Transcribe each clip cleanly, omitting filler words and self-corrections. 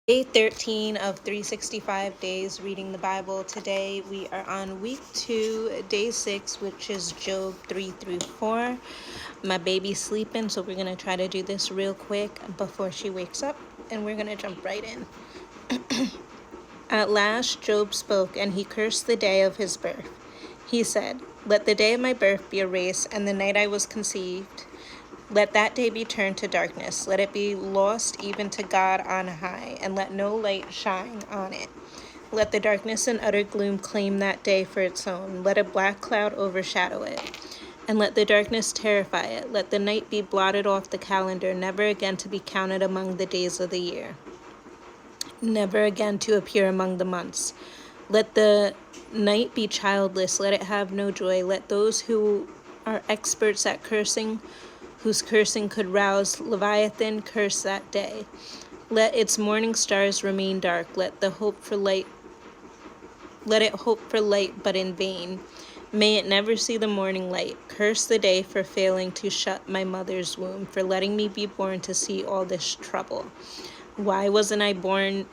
Day 13 of 365 days reading the Bible. Today we are on week 2, day 6, which is Job 3 through 4. My baby's sleeping, so we're going to try to do this real quick before she wakes up, and we're going to jump right in. At last Job spoke, and he cursed the day of his birth. He said, "Let the day of my birth be erased, and the night I was conceived. Let that day be turned to darkness. Let it be lost even to God on high, and let no light shine on it. Let the darkness and utter gloom claim that day for its own. Let a black cloud overshadow it, and let the darkness terrify it. Let the night be blotted off the calendar, never again to be counted among the days of the year, never again to appear among the months. Let the night be childless. Let it have no joy. Let those who are experts at cursing, whose cursing could rouse Leviathan, curse that day. Let its morning stars remain dark. Let it hope for light, but in vain. May it never see the morning light. Curse the day for failing to shut my mother's womb, for letting me be born to see all this trouble. Why wasn't I born?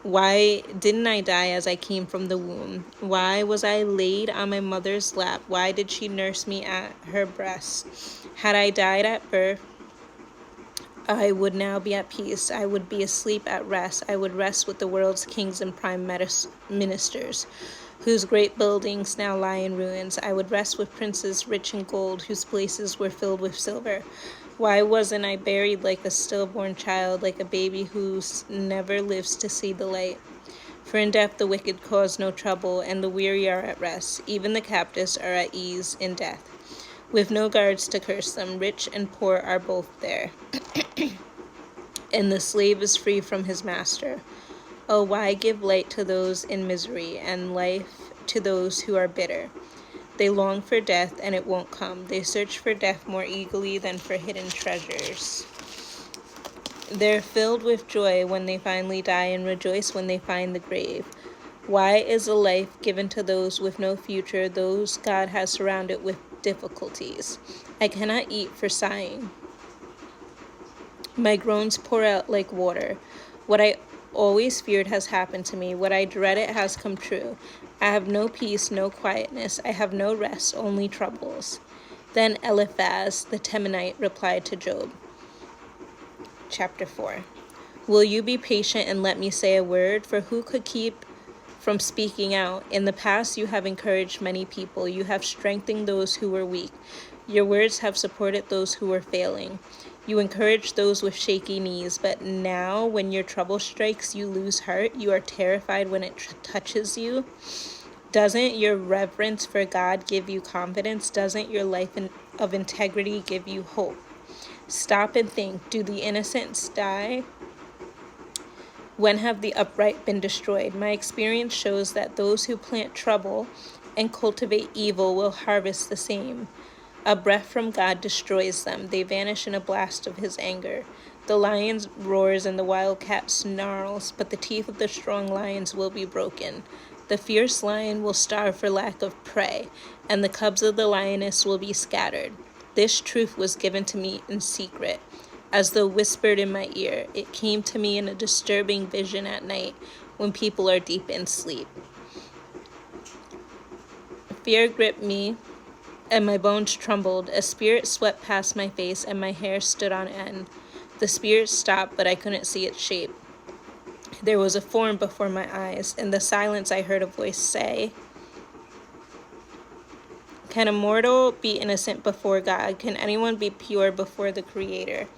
Why didn't I die as I came from the womb? Why was I laid on my mother's lap? Why did she nurse me at her breast? Had I died at birth, I would now be at peace. I would be asleep at rest. I would rest with the world's kings and prime ministers, whose great buildings now lie in ruins. I would rest with princes rich in gold, whose places were filled with silver. Why wasn't I buried like a stillborn child, like a baby who never lives to see the light? For in death the wicked cause no trouble, and the weary are at rest. Even the captives are at ease in death, with no guards to curse them. Rich and poor are both there, and the slave is free from his master. Oh, why give light to those in misery, and life to those who are bitter? They long for death, and it won't come. They search for death more eagerly than for hidden treasures. They're filled with joy when they finally die, and rejoice when they find the grave. Why is a life given to those with no future, those God has surrounded with difficulties? I cannot eat for sighing. My groans pour out like water. What I always feared has happened to me. What I dreaded has come true. I have no peace, no quietness. I have no rest, only troubles." Then Eliphaz the Temanite replied to Job. Chapter 4. "Will you be patient and let me say a word? For who could keep from speaking out? In the past you have encouraged many people. You have strengthened those who were weak. Your words have supported those who were failing. You encourage those with shaky knees, but now when your trouble strikes, you lose heart. You are terrified when it touches you. Doesn't your reverence for God give you confidence? Doesn't your life of integrity give you hope? Stop and think. Do the innocents die? When have the upright been destroyed? My experience shows that those who plant trouble and cultivate evil will harvest the same. A breath from God destroys them. They vanish in a blast of his anger. The lion roars and the wildcat snarls, but the teeth of the strong lions will be broken. The fierce lion will starve for lack of prey, and the cubs of the lioness will be scattered. This truth was given to me in secret, as though whispered in my ear. It came to me in a disturbing vision at night, when people are deep in sleep. Fear gripped me, and my bones trembled. A spirit swept past my face, and my hair stood on end. The spirit stopped, but I couldn't see its shape. There was a form before my eyes. In the silence I heard a voice say, 'Can a mortal be innocent before God? Can anyone be pure before the Creator?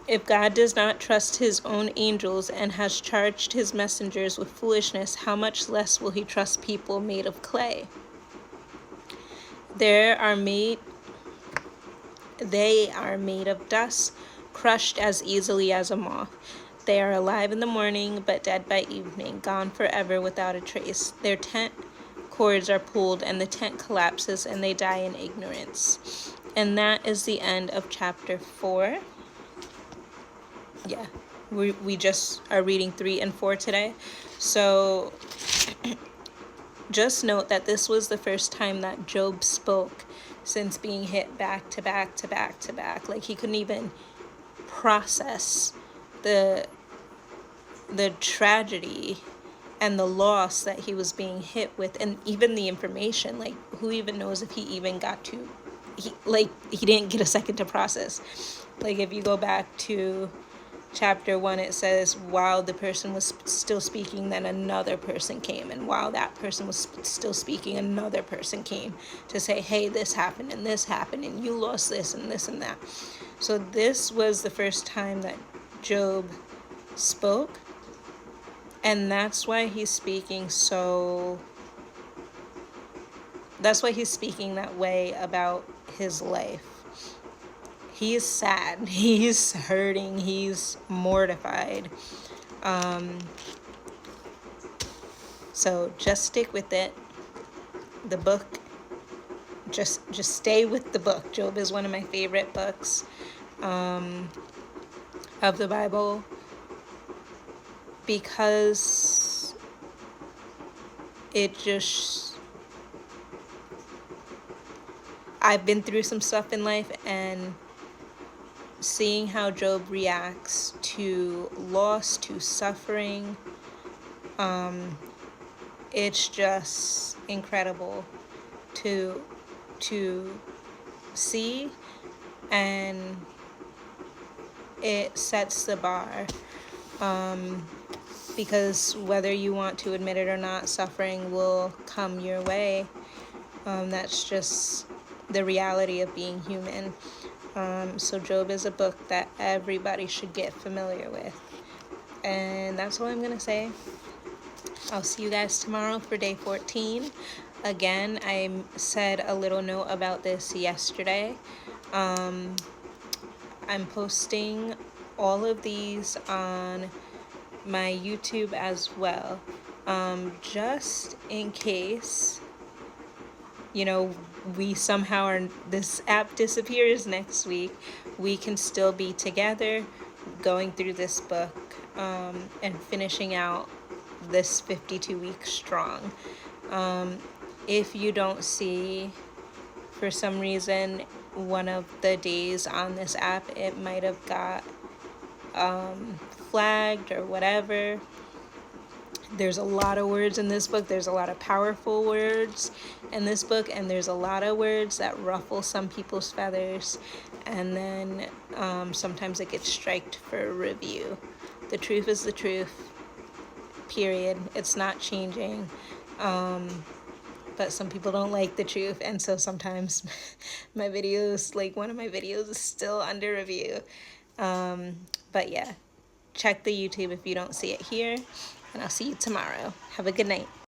If God does not trust his own angels and has charged his messengers with foolishness, how much less will he trust people made of clay? They are made of dust, crushed as easily as a moth. They are alive in the morning, but dead by evening, gone forever without a trace. Their tent cords are pulled, and the tent collapses, and they die in ignorance." And that is the end of chapter 4. Yeah, we just are reading 3 and 4 today. So just note that this was the first time that Job spoke since being hit back to back to back to back. Like, he couldn't even process the the tragedy and the loss that he was being hit with, and even the information, like, who even knows if he even got to, he didn't get a second to process. Like, if you go back to chapter 1, it says while the person was still speaking, then another person came, and while that person was still speaking, another person came to say, hey, this happened and you lost this and this and that. So this was the first time that Job spoke, and that's why he's speaking that way about his life. He's sad, he's hurting, he's mortified. So just stick with it. The book, just stay with the book. Job is one of my favorite books of the Bible, because it just, I've been through some stuff in life, and seeing how Job reacts to loss, to suffering, it's just incredible to see, and it sets the bar, because whether you want to admit it or not, suffering will come your way. That's just the reality of being human. So Job is a book that everybody should get familiar with. And that's all I'm going to say. I'll see you guys tomorrow for day 14. Again, I said a little note about this yesterday. I'm posting all of these on my YouTube as well. Just in case, we somehow this app disappears next week, we can still be together going through this book, and finishing out this 52 weeks strong. If you don't see, for some reason, one of the days on this app, it might have got flagged or whatever. There's a lot of words in this book. There's a lot of powerful words in this book, and there's a lot of words that ruffle some people's feathers, and then sometimes it gets striked for review. The truth is the truth, period. It's not changing. But some people don't like the truth, and so sometimes my videos, like one of my videos, is still under review. But yeah, check the YouTube if you don't see it here, and I'll see you tomorrow. Have a good night.